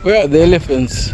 Where are the elephants?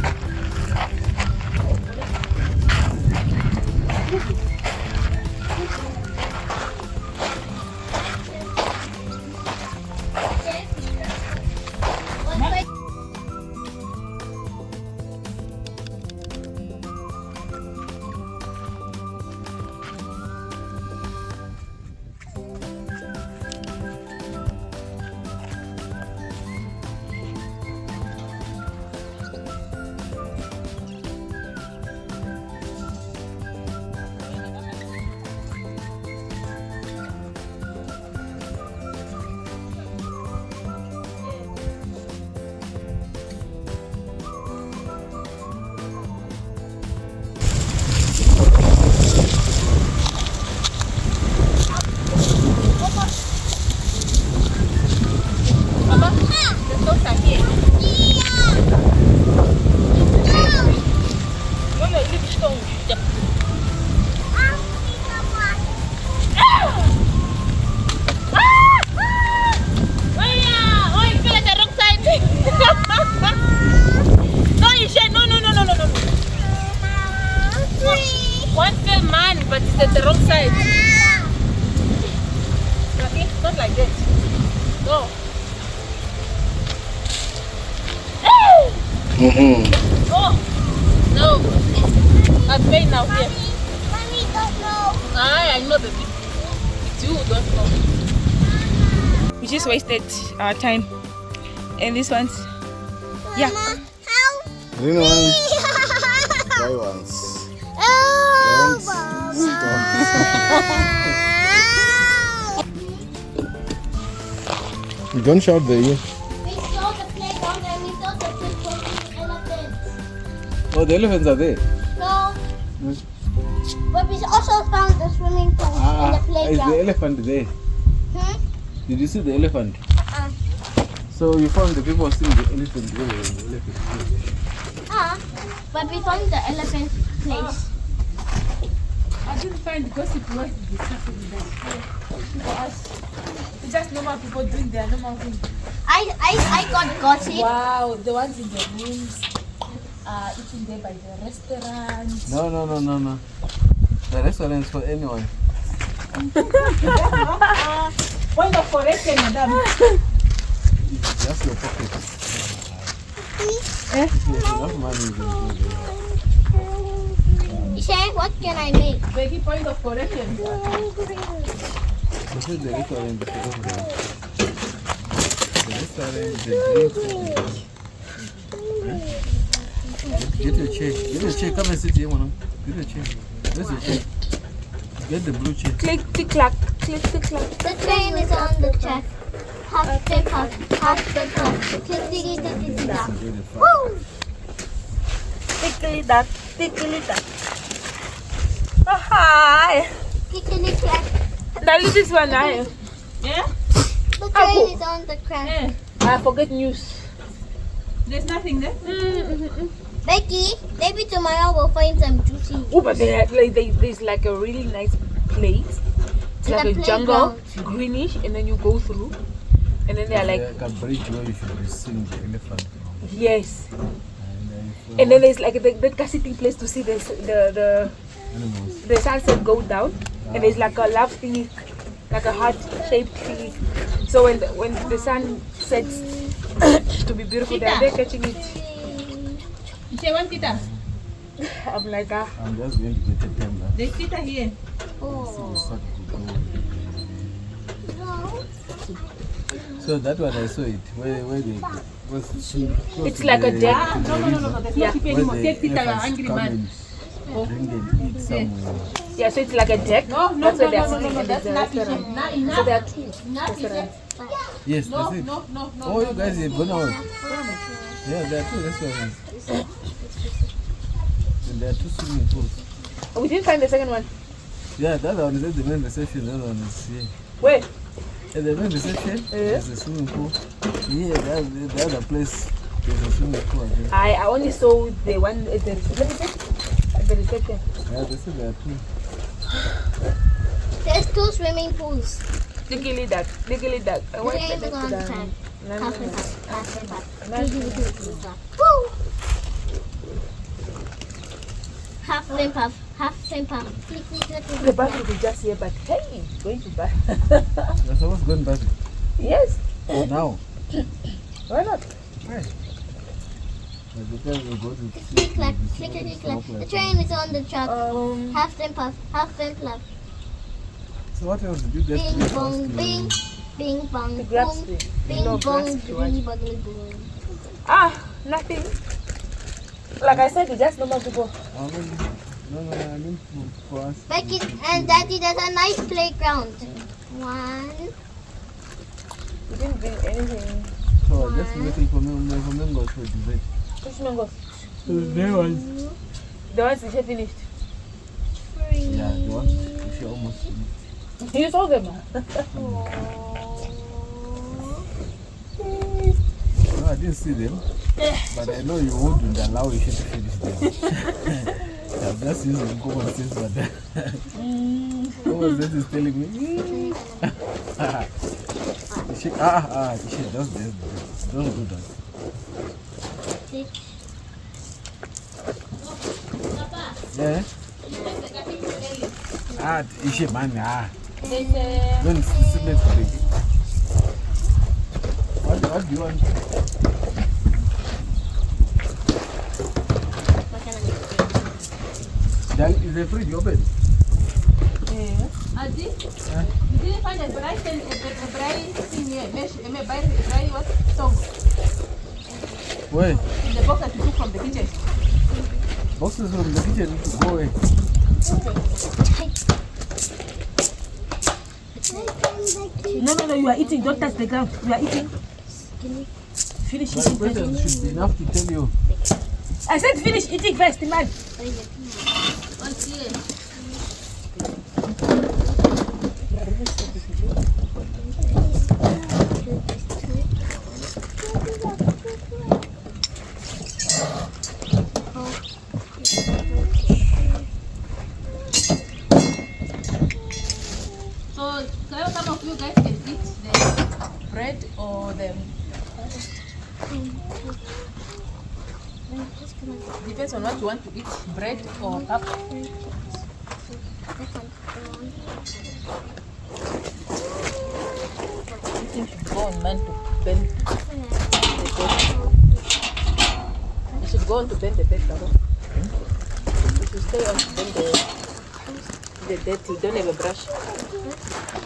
One fell man, but it's at the wrong side. Okay, not like that. No. Oh, no. I'm paying now here. Mommy don't know. I know that it's you who don't know. We just wasted our time. And this one's, yeah. Mama, how? Green ones. White ones. Oh, Don't shout there. You. we saw the playground and we saw the elephants. Oh, the elephants are there. No. But we also found the swimming pool and the Is playground. the elephant there? Hmm? Did you see the elephant? So you found the people seeing the elephant there. The elephant. But we found the elephant place. I didn't find gossip worth discussing that. For us, it's just normal people doing their normal thing. I got gossip. Wow, the ones in the rooms eating there by the restaurant. No. The restaurant is for anyone. Point of correction, madam. Just your pocket. If you have enough money, you can do that. Shay, what can I make? Becky, point of correction. This is the restaurant. The restaurant, the drinks. Get your chair. Get your chair. Come and sit here, man. Get your chair. Where's your chair? Get the blue chair. Click, tick, clack. Click, tick, clack. The train is on the track. Hop, tick, hop, hop, tick, hop. Click, tick, tick, tick, tick. Woo! Tickly duck, tickly duck. Oh, hi. Tickly clack. Now leave this one now. Yeah? The train is on the track. Yeah. I forget news. There's nothing there? Becky, maybe tomorrow we'll find some juicy. Oh, but there's like a really nice place. It's like a jungle, greenish, and then you go through. And then they're like, a bridge where you should be seeing the elephant. yes. And then there's like the sitting place to see the Animals. the sunset go down. And there's like a love thingy, like a heart-shaped thingy. So when the sun sets to be beautiful, they're catching it. I'm like, I'm just going to get a camera. there's Tita here. So that one I saw it. Where they was It's like a deck. No. There's no people anymore. Take Tita, you're angry man. Drink and eat somewhere. Yeah, so it's like a deck. No, That's where they're no, sitting in that's the not restaurant. Not So enough. there are two Not restaurants. Yes, No, that's it. no. Oh, you guys have gone out. Yeah, there are two restaurants. And there are two swimming pools. Oh, we didn't find the second one. Yeah, that one is at the main reception. The other one is here. Where? At the main reception, there's a swimming pool. Here, the other place, there's a swimming pool again. I only saw the one at the reception. At the reception. Yeah, they said there are two. There's two swimming pools. Diggly duck. Diggly duck. I The want train to is on the track. No. Woo! Half and puff. Half and puff. Click, click, click, click. The bathroom is just here, but hey, going to bath. You're supposed to go in bathroom. Yes. Now. Why not? Why? The guy will go to Click, clack, click, click, clack. The train is on the track. Half and puff. Half and puff. So what else did you get? Bing bong bing. Bing bong The boom. grab spring. Bing No, bong grab bing bong boom. Ah, nothing. Like I said, it's just normal people. No, I mean for us. Becky and Daddy, there's a nice playground. One. You didn't bring anything. So just waiting for mango to debate. Which mango? There was. The ones you had finished. Three. Yeah, the one she almost. You saw them. No, I didn't see them. But I know you wouldn't allow you to finish them. I'm just using common sense, but common sense is telling me. Just this. Don't do that. Six. Yeah. Ishe man, Don't sit next to me. What do you want? Is the fridge open? Adi, you didn't find a dry thing here. Dry what? Stove. Where? In the box that you took from the kitchen. Boxes from the kitchen. Go away. No, you are eating. Don't touch the ground. You are eating. Finish My eating questions first. should be enough to tell you. I said finish eating first, man. What's here? So, some of you guys can eat the bread or the. Depends on what you want to eat, bread or pap. You should go on man to bend the bed. You should go on to bend the bed, Baba. You should stay on to bend the bed. You don't have a brush. Do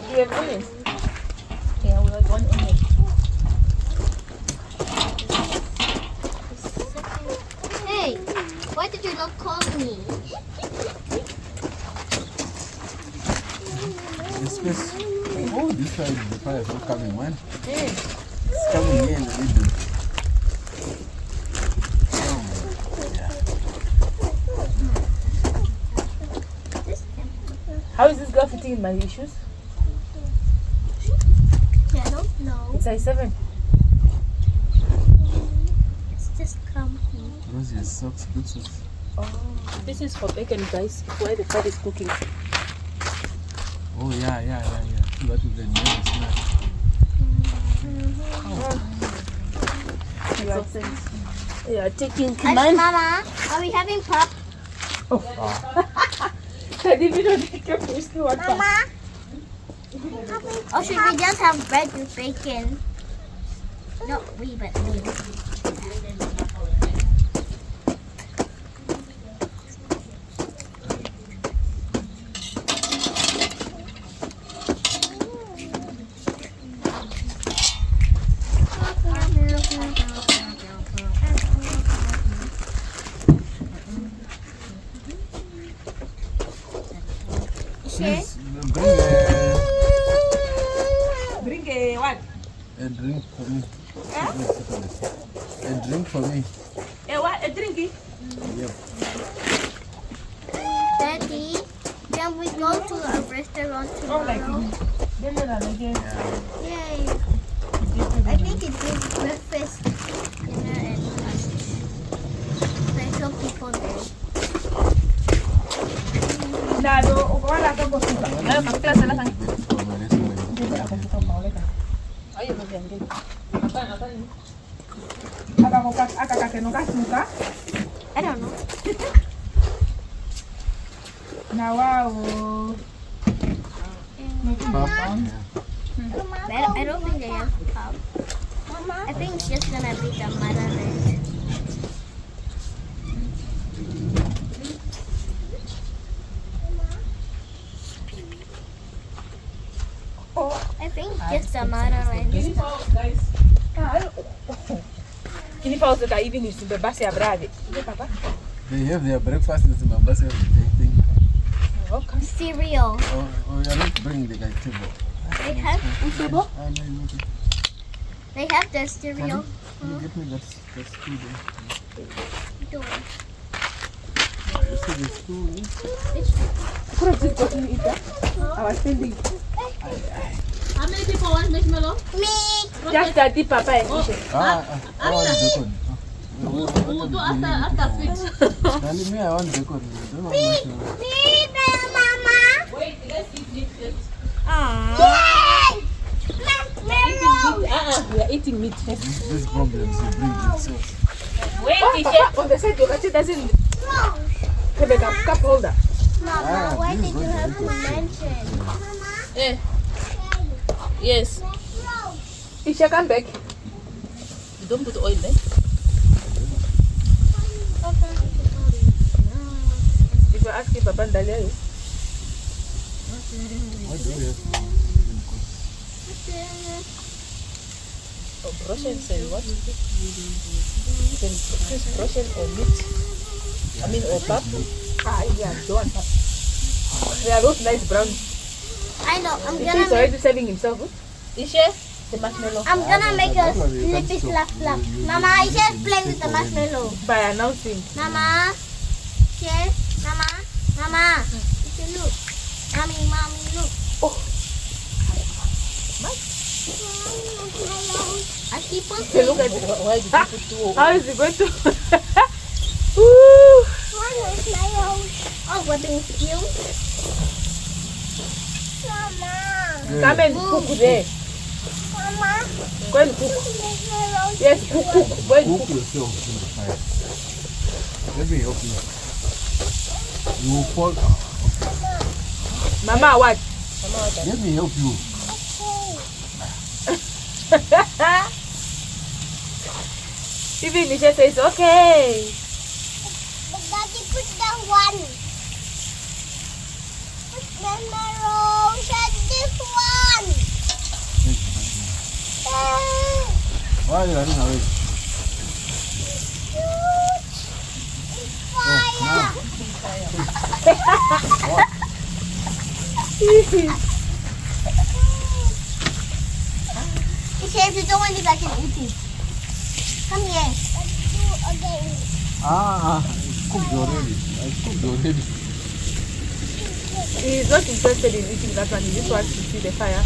you have onions? Yeah, we have one onion. Hey, why did you not call me? This space. Oh, this side the fire is not coming, man. It's coming here in the middle. How is this girl fitting in my shoes? I don't know. It's size 7. It's just comfy. Those are socks, good socks. Oh, this is for bacon, guys. Why the cat is cooking. Oh, yeah. That is the new snack. You are taking Mama, are we having pop? I didn't know they kept wasting water. Mama? Or should we just have bread with bacon? Not we, but me. Please Bring a what? a drink for me. A drink for me. A what? A drinky? Yep. Daddy, can we go to a restaurant tomorrow? Yay. I think it is breakfast, dinner, and lunch. Special people there. I don't know. Now, wow. I don't think they have pop. I think it's just gonna be the motherland. I think just the motherland. Guys. Kini faz o que aí vem isso, bebê se abrade. Papa. They have their breakfast in Zimbabwe every day thing. Okay. Cereal. Or you're not bringing the guy table. They have Can the cereal. you get me that stool there? Door. You see the stool? Could have just gotten it that. I was thinking. How many people want marshmallow? Me. Just that the papa and Isha. I want bacon. We'll do after switch. Darling, me, I want bacon. Don't want marshmallow. Me, Mama. Wait, let's eat meat first. We are eating meat first. These problems you bring themselves. Wait, On the side, your cat doesn't have a cup holder. Mama, why did you have to mention? Eh. Yes. Isha, come back. You don't put oil there. If you're asking Papa Dalia, Why do we have Brussels and what? You can choose Brussels or meat. I mean, or pap. yeah, don't want pap. They are those nice brown. I know. He's already serving himself. Isha, the marshmallow. I'm gonna make a slippy slap slap. Mama, I just playing with the marshmallow. By announcing. Mama, yes, Mama, Mama. If you look, Mommy, look. Oh. I keep on Hey, look at it. Why did you put two? How is he going to? Woo! Oh, what is you? Mama, Come and cook there. Mama. Go and cook. Yes, cook. Go and cook cook. yourself in the fire? Let me help you. You will fall. Mama, what? Let me help you. Even Nisha says, okay. But Daddy put the one. Put the marrow. Shut this one. Why are you running away? If you don't want it, I can eat it. Come here. Let's do again. It's cooked already. I cooked already. He's not interested in eating that one. He just wants to see the fire.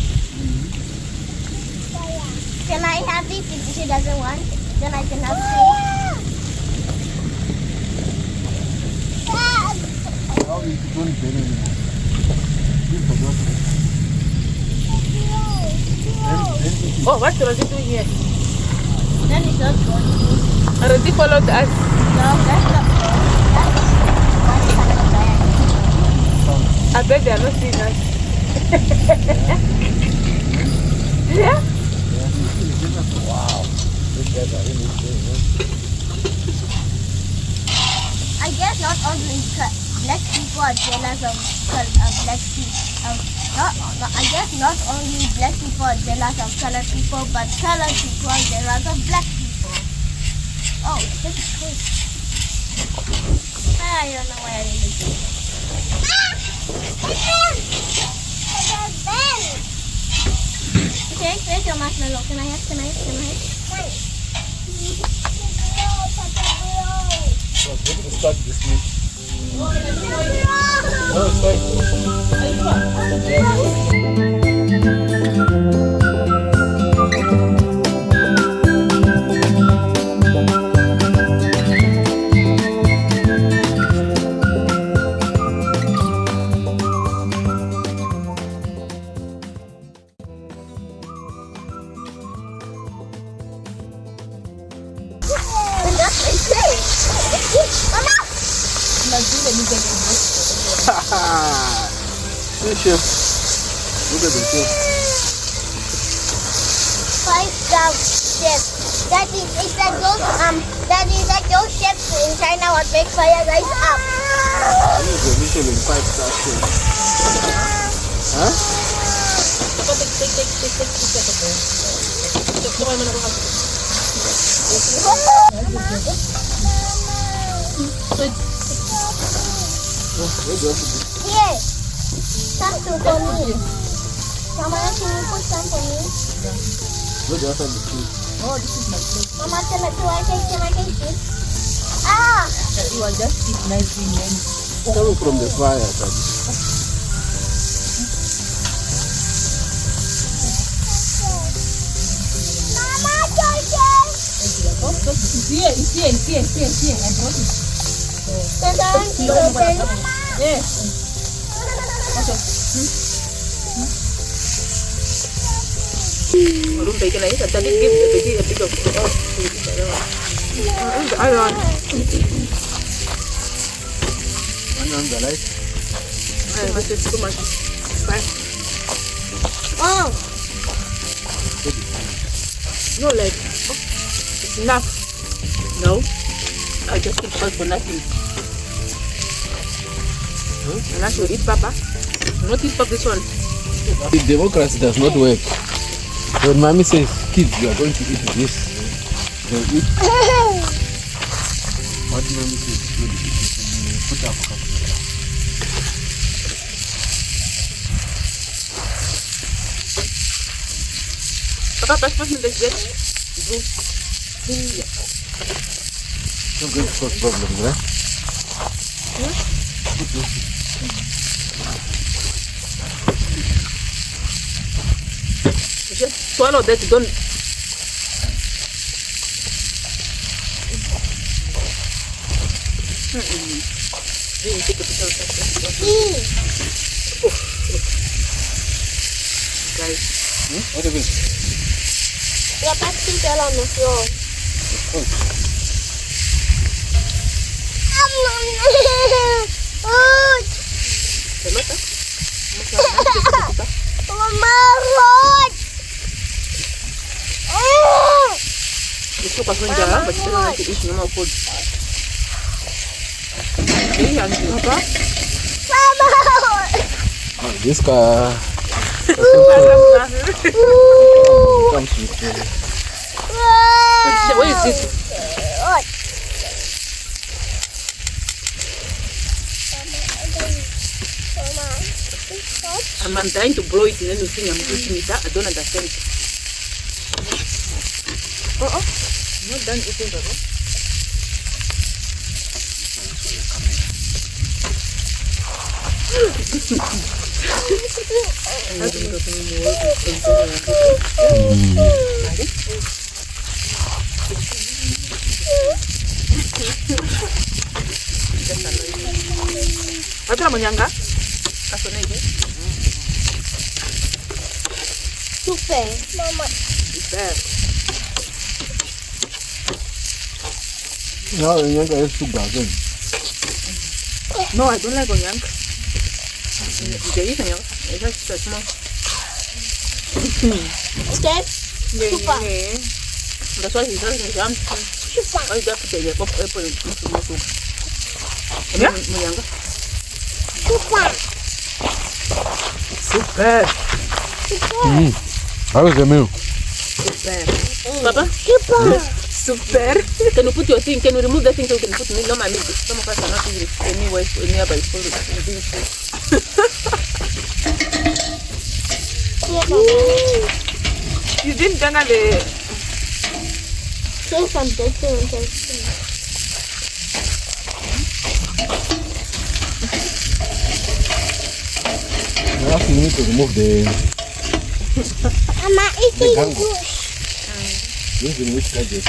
Can I have it if she doesn't want? Then I can have it. Now you don't burn anymore. You forgot. Then eat it. Oh, what was he doing here? Then it's not going to. Already followed us. No, that's not. I bet they are not seeing us. Yeah? Wow. These guys are really good. I guess not only black people are jealous of black people. I guess not only black people are jealous of colored people, but colored people are jealous of black people. Oh, this is good. I don't know why I didn't do it. Okay, where's your marshmallow? Can I have? Well, good to start this meat. See, chef. Look at the chef. 5-star chef. Daddy, it's like those Daddy, like those chefs in China would make fire right up. This is a Michelin 5-star chef. Huh? Here, something for me. Mama, can you put some for me? Where do you have the food? Oh, this is my plate. Mama, can I taste it? Ah! You will just eat nicely and Coming from the fire, Daddy. it's here. I brought it. Yes. Okay. Don't take it like that. Daddy give the baby a bit of Iron. Onions are like. But it's too much. Fine. Oh! No leg. It's enough. no. I just keep salt for nothing. And I should eat papa. Not eat up this one. The democracy does not work. When mommy says, kids, you are going to eat this, they'll eat. What mommy says, you put up. Papa, pass me this bit. Not going to cause problems, right? Just swallow that. Don't. Really take a bit of that. Guys. What is it? Your pastel fell on the floor. It's super fun, but you don't like to eat normal food. Very hungry. Papa? This car comes with What is this? I'm trying to blow it and then you think I'm eating it. I don't understand. I'm not done eating it. Watu manyanga? Super. Mama. now the younger is sugar again. No, I don't like onion. They eat onion. It's just a small. Okay? Super. Yeah. That's why he's doing jam. Super. Why is that for the apple and tomato? Yeah? Manyanga. Super. Super. How is the milk? Papa? Super. Super. Can you put your thing? Can you remove that thing so you can put me? No, my milk. Some of us are not eating anyway nearby food. You didn't dang the Say something interesting. You actually need to remove the Am I eating gango. goose? Use the meat edges.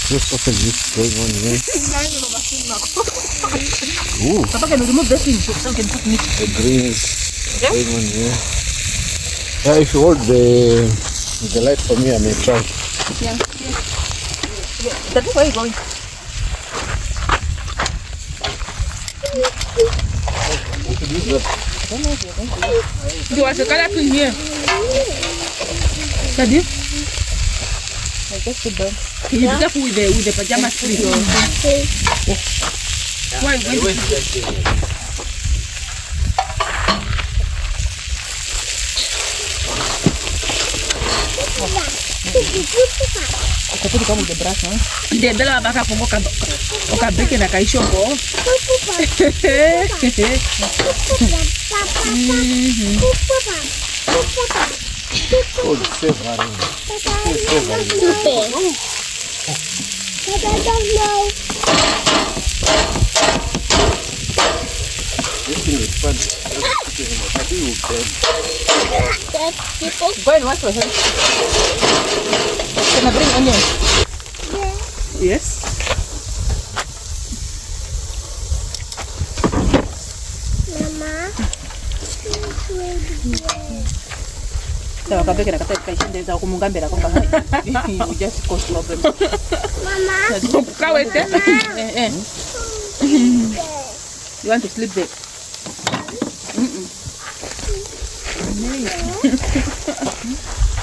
Just open this going on here. Ooh, Papa, can you remove that thing so you can put meat? the greens going on here. Yeah, if you hold the With the light for me, I may try. Yeah. That's where you going. You want to color in here? Daddy? I just put down. Can you be careful with the pajamas, please? Why? I put it on with the brush, huh? The bella baka pongo oka beke na kaishongo. Oh, it's so very. It's so very. But I don't know. This thing is fun. I think you'll dead. That people. Go and wash your hands. Can I bring onion? Yes. Mama. So, I bake na kata kaishinde za kumungambira kwamba you just cause problem. Mama. Kawete. You want to sleep there?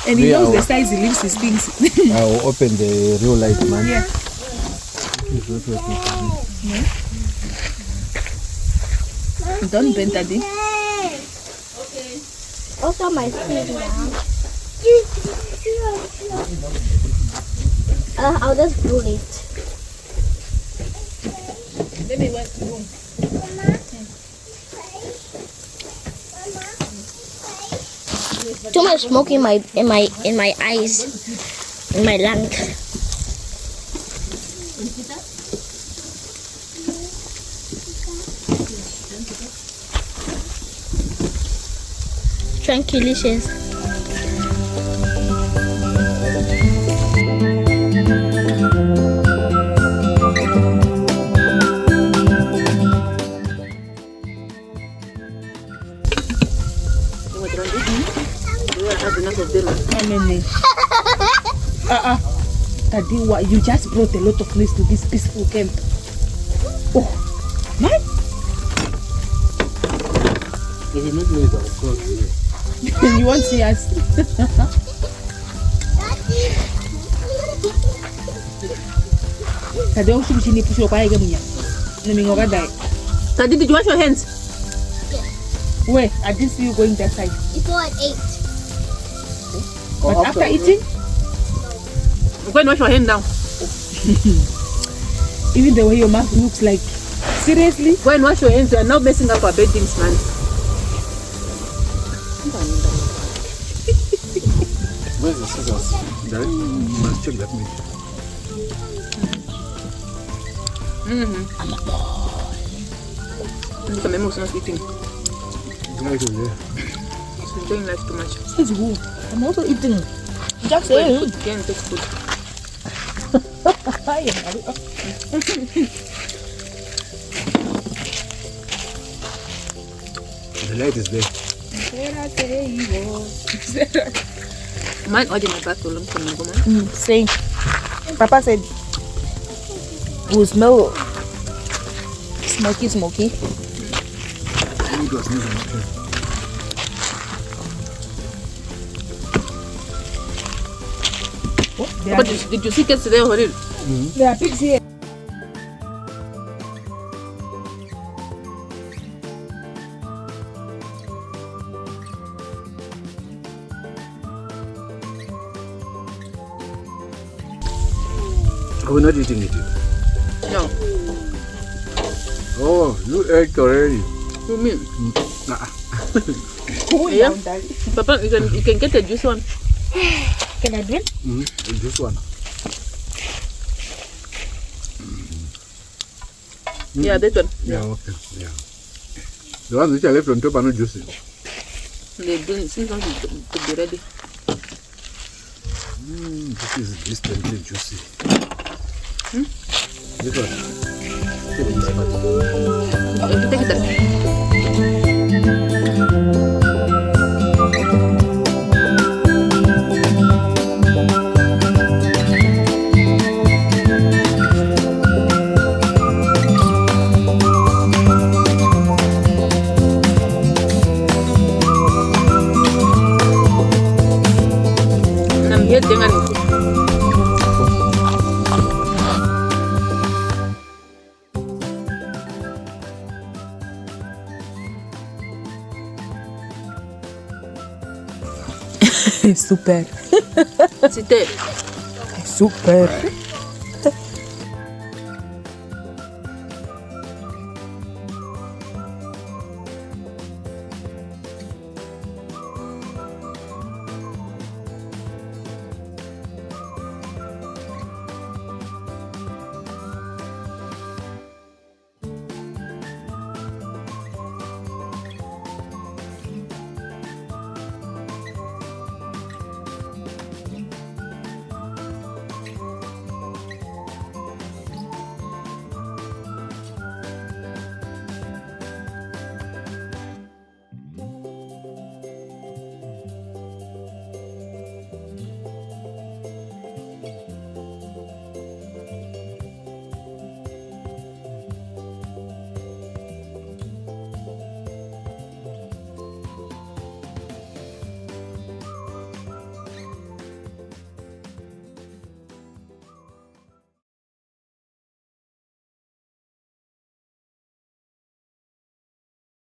And he knows the size he leaves his things. I will open the real light, man. Yeah. Don't bend, Daddy. Also my skin now. I'll just pull it. Maybe went to room. Too much smoke in my eyes, in my lung. Tranquilicious. Daddy, you just brought a lot of things to this peaceful camp. Oh, man. If you make noise, I'll close here. You won't see us. Daddy, I should be pushing your car again. Let me go die. Daddy, did you wash your hands? Where? I didn't see you going that side. Before I ate. But after eating, Go and wash your hand now. even the way your mouth looks like. Seriously? Go and wash your hands. You are now messing up our beddings, man. Where's the scissors? There? You must check that meat. Look at Memo is not eating. Right over there. She's enjoying life too much. Says who? I'm also eating. Just Go and saying. put again, take food. The light is there. Man, order my bath for long time ago, man. Saying. Papa said, we'll smell smoky. It was never okay. But did you see kids today already? There are pigs here. Are we not eating it? No. Oh, you ate already. Who mean? Cool Yeah. down, Daddy. Papa, you can get a juice one. Can I do it? This one. Yeah, that one. Yeah, okay. Yeah. The ones which are left on top are not juicy. They didn't seem to be ready. This is distantly juicy. This one. Take this part. Take it out. Super. C'était. Super.